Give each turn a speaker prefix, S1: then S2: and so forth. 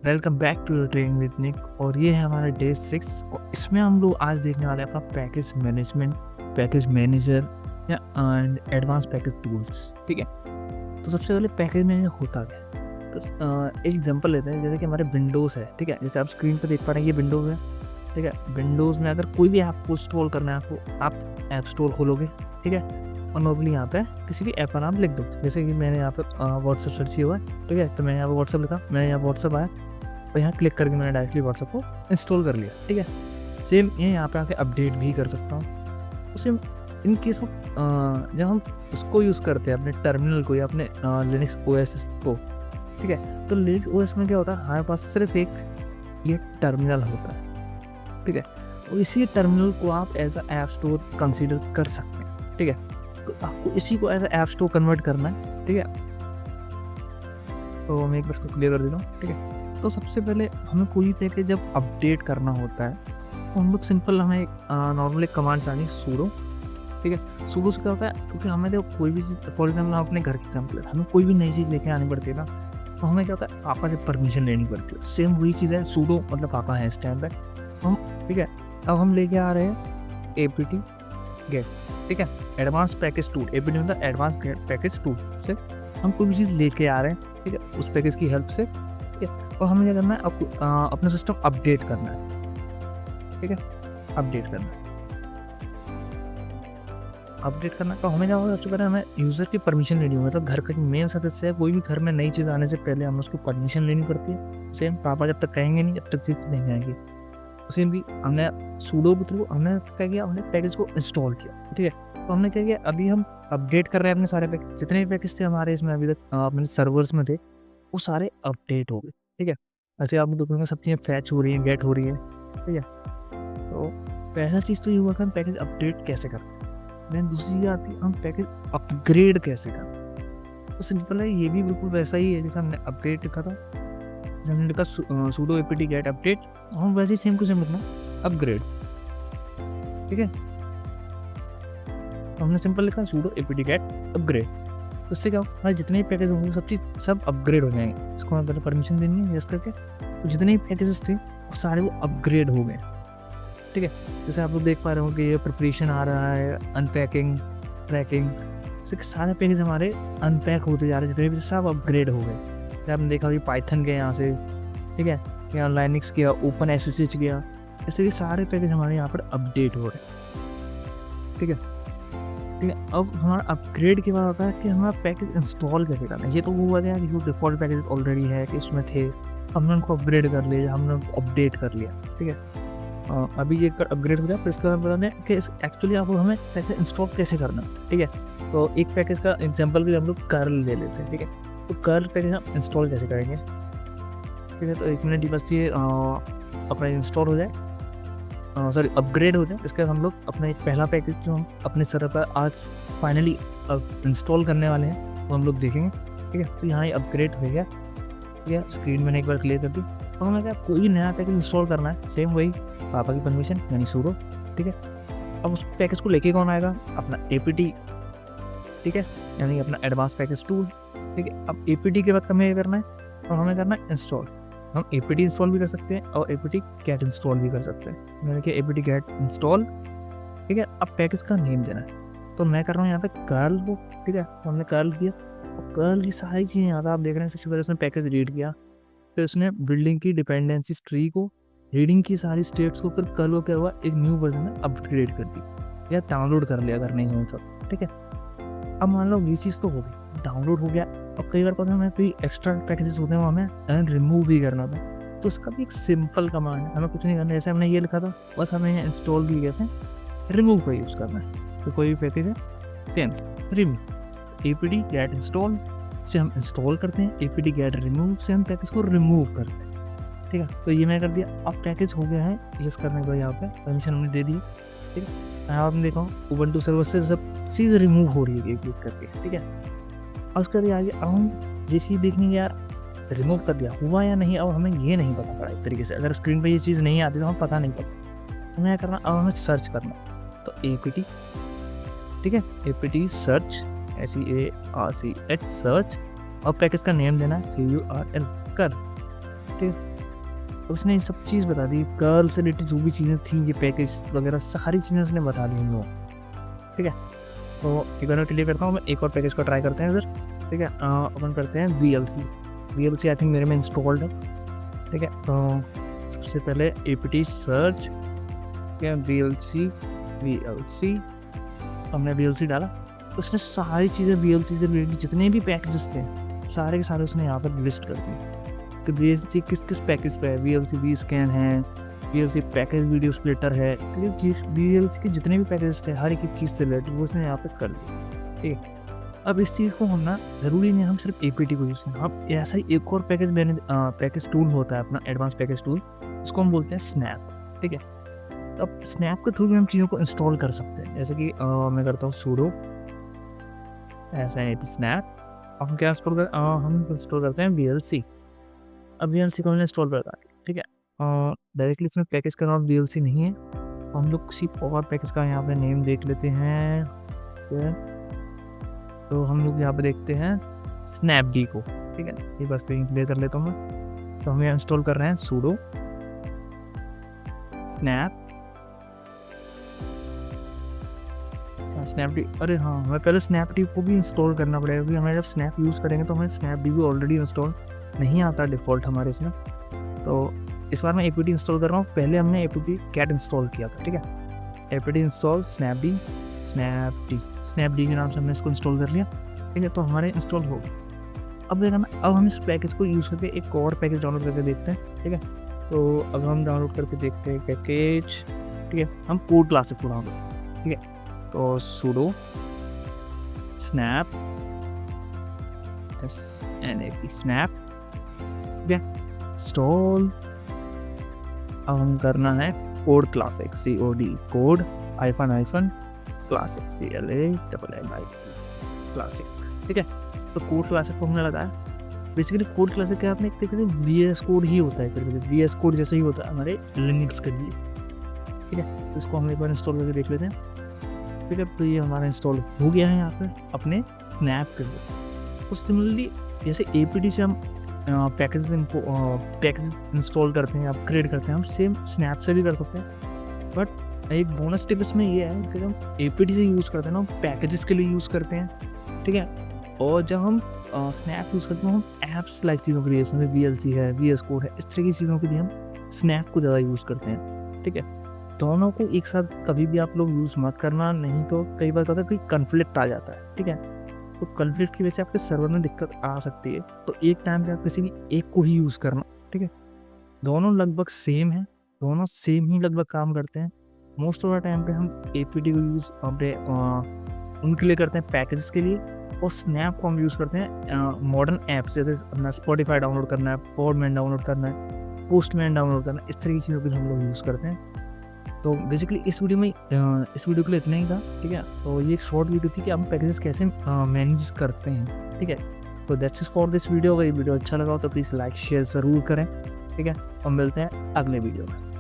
S1: Welcome back to training with Nick. और ये है हमारा डे 6 और इसमें हम लोग आज देखने वाले हैं अपना पैकेज मैनेजमेंट, पैकेज मैनेजर या एंड एडवांस पैकेज टूल्स। ठीक है, तो सबसे पहले पैकेज मैनेजर होता क्या है? तो एक एग्जांपल लेते हैं, जैसे कि हमारे विंडोज़ है। ठीक है, जैसे आप स्क्रीन पर देख पा रहे हैं ये विंडोज़ है। ठीक है, विंडोज़ में अगर कोई भी ऐप को इंस्टॉल करना है आपको, आप ऐप स्टोर खोलोगे। ठीक है, और नॉर्मली यहाँ पे किसी भी ऐप का नाम लिख दो, जैसे कि मैंने यहाँ पे व्हाट्सएप सर्च किया हुआ है। ठीक है, तो मैंने यहाँ पे व्हाट्सएप लिखा, मैंने यहाँ व्हाट्सएप आया और यहाँ क्लिक करके मैंने डायरेक्टली व्हाट्सएप को इंस्टॉल कर लिया। ठीक है, सेम ये यहाँ पे आके अपडेट भी कर सकता हूँ। सेम इन केस ऑफ जब हम उसको यूज़ करते हैं अपने टर्मिनल को या अपने लिनक्स ओएस को। ठीक है, तो लिनक्स ओएस में क्या होता है, हमारे पास सिर्फ एक ये टर्मिनल होता है। ठीक है, और इसी टर्मिनल को आप as a app store consider कर सकते हैं। ठीक है, तो आपको इसी को as a app store convert करना है। ठीक है, तो मैं एक बार इसको क्लियर कर देता हूँ। ठीक है, तो सबसे पहले हमें कोई पैकेज जब अपडेट करना होता है तो हम लोग सिंपल हमें नॉर्मल एक कमांड चाहिए सूडो। ठीक है, सूडो से क्या होता है, क्योंकि हमें तो कोई भी चीज़, फॉर एग्जाम्पल हम अपने घर के एग्जाम्पल है, हमें कोई भी नई चीज़ लेके आनी पड़ती है ना, तो हमें क्या होता है, पापा से परमिशन लेनी पड़ती है। सेम वही चीज़ है, सूडो मतलब पापा है इस टाइम पे हम। ठीक है, अब हम लेके आ रहे हैं एपीटी गेट। ठीक है, एडवांस पैकेज टूल, एपीटी मतलब एडवांस पैकेज टूल से हम कोई भी चीज़ लेके आ रहे हैं। ठीक है, उस पैकेज की हेल्प से। ठीक है, और हमें क्या करना है, अपना सिस्टम अपडेट करना है। ठीक है, अपडेट करना है, अपडेट करना तो हमें क्या होगा, सबसे पहले हमें यूज़र की परमिशन लेनी होगी। मतलब घर का मेन सदस्य है, कोई भी घर में नई चीज़ आने से पहले हमें उसको परमिशन लेनी पड़ती है। सेम पापा जब तक कहेंगे नहीं, जब तक चीज़ नहीं आएगी। सेम भी हमने सूडो के थ्रू हमने क्या किया, हमने पैकेज को इंस्टॉल किया। ठीक है, तो हमने क्या किया, अभी हम अपडेट कर रहे हैं अपने सारे पैकेज, जितने भी पैकेज थे हमारे इसमें अभी तक अपने सर्वर्स में थे, वो सारे अपडेट हो गए। ठीक है, ऐसे आप देखोगे सब चीज़ें फैच हो रही हैं, गेट हो रही है। ठीक है, तो पहला चीज़ तो ये हुआ कि हम पैकेज अपडेट कैसे करते हैं। देन दूसरी चीज़ आती है, हम पैकेज अपग्रेड कैसे करते हैं। तो सिंपल है, ये भी बिल्कुल वैसा ही है जैसे हमने अपग्रेड लिखा था। जैसे हमने लिखा सूडो एपीटी गेट अपडेट, हम वैसे ही सेम टू सेम लिखना अपग्रेड। ठीक है, तो हमने सिंपल लिखा सूडो एपीटी गेट अपग्रेड। तो इससे क्या होगा, हमारे जितने भी पैकेज होंगे सब चीज़ सब अपग्रेड हो जाएंगे। इसको हमें पहले परमिशन देनी है यस करके, तो जितने भी पैकेजेस थे वो सारे वो अपग्रेड हो गए। ठीक है, जैसे आप लोग देख पा रहे हो कि ये प्रिपरेशन आ रहा है, अनपैकिंग, ट्रैकिंग, से सारे पैकेज हमारे अनपैक होते जा रहे हैं, जितने भी सब अपग्रेड हो गए। जैसे आपने देखा पाइथन के यहाँ से। ठीक है, या लाइनक्स गया, ओपन एसएसएच गया, ऐसे ये सारे पैकेज हमारे यहाँ पर अपडेट हो रहे हैं। ठीक है, ठीक है, अब हमारा अपग्रेड के बाद होता है कि हमारा पैकेज इंस्टॉल कैसे करना है। ये तो वो हुआ था कि जो डिफ़ॉल्ट पैकेजेस ऑलरेडी है कि उसमें थे, हमने उनको अपग्रेड कर लिया, हमने उनको अपडेट कर लिया। ठीक है, अभी ये अपग्रेड हो जाए फिर इसके बाद बताते हैं कि एक्चुअली आपको हमें पैकेज इंस्टॉल कैसे करना है। ठीक है, तो एक पैकेज का एग्जांपल के लिए हम लोग कर्ल ले लेते हैं। ठीक है, तो कर्ल पैकेज हम इंस्टॉल कैसे करेंगे। ठीक है, तो एक मिनट बस ये अपना इंस्टॉल हो जाए, सॉरी अपग्रेड हो जाए, इसके बाद हम लोग अपना एक पहला पैकेज जो हम अपने सर्वर पर आज फाइनली इंस्टॉल करने वाले हैं वो हम लोग देखेंगे। ठीक है, तो यहाँ ये अपग्रेड हो गया। ठीक है, स्क्रीन मैंने एक बार क्लियर कर दी। तो हमें क्या कोई भी नया पैकेज इंस्टॉल करना है, सेम वही पापा की परमिशन यानी सूडो। ठीक है, अब उस पैकेज को लेके कौन आएगा, अपना एपीटी। ठीक है, यानी अपना एडवांस पैकेज टूल। ठीक है, अब एपीटी के बाद हमें ये करना है, तो हमें करना है इंस्टॉल। हम एपीटी इंस्टॉल भी कर सकते हैं और एपीटी गेट इंस्टॉल भी कर सकते हैं। मैंने किया एपीटी गेट इंस्टॉल। ठीक है, अब पैकेज का नेम देना है, तो मैं कर रहा हूँ यहाँ पे कर्ल को। ठीक है, तो हमने कर्ल किया, और कर्ल की सारी चीज़ें यहाँ पे आप देख रहे हैं। सबसे पहले उसने पैकेज रीड किया, फिर उसने बिल्डिंग की डिपेंडेंसी ट्री को, रीडिंग की सारी स्टेट्स को, फिर कल वो क्या हुआ, एक न्यू वर्जन में अपग्रेड कर दी या डाउनलोड कर लिया अगर नहीं हो तो। ठीक है, अब मान लो ये चीज़ तो हो गई, डाउनलोड हो गया। और कई बार हमें कोई एक्स्ट्रा पैकेजेस होते हैं वो हमें रिमूव भी करना था, तो उसका भी एक सिंपल कमांड है, हमें कुछ नहीं करना। जैसे हमने ये लिखा था, बस हमें यहाँ इंस्टॉल भी कहते हैं, रिमूव का यूज़ करना है। तो कोई भी पैकेज है same remove, APT get install से हम इंस्टॉल करते हैं, एपीटी गेट रिमूव से हम पैकेज को रिमूव करते हैं। ठीक है, तो ये मैंने कर दिया। अब पैकेज हो गया है यूज़ करने के बाद, यहाँ पे परमिशन हमने दे दी। ठीक है, यहाँ आपने देखा उबंटू सर्वर से सब चीज़ रिमूव हो रही है एक एक करके। ठीक है, और उसके बाद आगे अब हम ये चीज़ देखेंगे यार रिमूव कर दिया हुआ या नहीं। अब हमें ये नहीं पता पड़ा एक तरीके से, अगर स्क्रीन पे ये चीज़ नहीं आती तो हमें पता नहीं पड़ता। हमें क्या करना, अब हमें सर्च करना, तो एपीटी। ठीक है, एपीटी सर्च, SEARCH सर्च, और पैकेज का नेम देना है CURL कर। ठीक है, उसने ये सब चीज़ बता दी, कर्ल से रिलेटेड जो भी चीज़ें थी, ये पैकेज वगैरह सारी चीज़ें उसने बता दी हम लोग। ठीक है, तो एक बार मैं क्लियर करता हूँ, मैं एक और पैकेज को ट्राई करते हैं इधर। ठीक है, ओपन करते हैं VLC आई थिंक मेरे में इंस्टॉल्ड है। ठीक है, तो सबसे पहले apt सर्च, ठीक है, VLC हमने VLC डाला, उसने सारी चीज़ें VLC से रिलेटेड जितने भी पैकेजेस थे सारे के सारे उसने यहाँ पर लिस्ट कर दिए कि VLC किस किस पैकेज पे है। VLC vScan है, VLC पैकेज वीडियो स्प्लिटर है, VLC के जितने भी पैकेजेस थे हर एक चीज़ से रिलेटेड वो उसने यहाँ पे कर दिया। ठीक है, अब इस चीज़ को हम ना ज़रूरी नहीं हम सिर्फ APT को यूज़ करें, हम ऐसा ही एक और पैकेज टूल होता है अपना एडवांस पैकेज टूल, इसको हम बोलते हैं स्नैप। ठीक है, अब स्नैप के थ्रू भी हम चीज़ों को इंस्टॉल कर सकते हैं, जैसे कि मैं करता हूँ sudo snap, हम क्या हम इंस्टॉल करते हैं VLC। अब VLC को हमने इंस्टॉल कर दिया। ठीक है, डायरेक्टली इसमें पैकेज का नाम VLC नहीं है, हम लोग किसी और पैकेज का यहाँ पे नेम देख लेते हैं। तो हम लोग यहाँ पे देखते हैं snapd को। ठीक है, ये बस क्लियर कर लेता हूँ मैं। तो हम यहाँ इंस्टॉल कर रहे हैं sudo snapd। अरे हाँ, हमें पहले snapd को भी इंस्टॉल करना पड़ेगा, क्योंकि हमें जब snap यूज़ करेंगे तो हमें snapd भी ऑलरेडी इंस्टॉल नहीं आता डिफ़ॉल्ट हमारे इसमें। तो इस बार मैं apt इंस्टॉल कर रहा हूँ, पहले हमने apt cat इंस्टॉल किया था। ठीक है, apt इंस्टॉल snapd के नाम से हमने इसको इंस्टॉल कर लिया। ठीक है, तो हमारे इंस्टॉल हो गया। अब देखा ना, अब हम इस पैकेज को यूज़ करके एक और पैकेज डाउनलोड करके देखते हैं। ठीक है, तो अब हम डाउनलोड करके देखते हैं पैकेज। ठीक है, हम कोड क्लासिक को डाउनलोड। ठीक है, तो sudo snap snap ठीक है, इंस्टॉल। अब हम करना है code classic code classic classic. ठीक है, तो कोड क्लासिक को हमने लगाया। बेसिकली कोड क्लासिक क्या आपने एक तरीके से VS कोड ही होता है, फिर VS कोड जैसे ही होता है हमारे लिनक्स के लिए। ठीक है, तो इसको हम एक बार इंस्टॉल करके देख लेते हैं। ठीक है, तो ये हमारा इंस्टॉल हो गया है यहाँ पे अपने स्नैप के लिए। तो सिमिलरली जैसे APT से हम पैकेजेस इंस्टॉल करते हैं, अपग्रेड करते हैं, हम सेम स्नैप से भी कर सकते हैं। बट एक बोनस टिप इसमें ये है कि हम APT से यूज़ करते हैं ना, हम पैकेजेस के लिए यूज़ करते हैं। ठीक है, और जब हम स्नैप यूज़ करते हैं हम ऐप्स लाइक चीज़ों के लिए, जैसे VLC है, VS कोड है, इस तरह की चीज़ों के लिए हम स्नैप को ज़्यादा यूज़ करते हैं। ठीक है, दोनों को एक साथ कभी भी आप लोग यूज़ मत करना, नहीं तो कई बार होता है कोई कन्फ्लिक्ट आ जाता है। ठीक है, तो कन्फ्लिक्ट की वजह से आपके सर्वर में दिक्कत आ सकती है, तो एक टाइम पे आप किसी भी एक को ही यूज़ करना। ठीक है, दोनों लगभग सेम है, दोनों सेम ही लगभग काम करते हैं। मोस्ट ऑफ द टाइम पे हम APT को यूज़ अपने उनके लिए करते हैं पैकेज के लिए, और स्नैप को हम यूज़ करते हैं मॉडर्न ऐप्स, जैसे अपना स्पॉटिफाई डाउनलोड करना है, पॉडमैन डाउनलोड करना है, पोस्टमैन डाउनलोड करना है, इस तरह की चीज़ों के लिए हम लोग यूज़ करते हैं। तो बेसिकली इस वीडियो के लिए इतना ही था। ठीक है, तो ये एक शॉर्ट वीडियो थी कि हम पैकेजेस कैसे मैनेज करते हैं। ठीक है, तो that's it for this video. अगर ये वीडियो अच्छा लगा हो तो प्लीज़ लाइक शेयर ज़रूर करें। ठीक है, हम मिलते हैं अगले वीडियो में।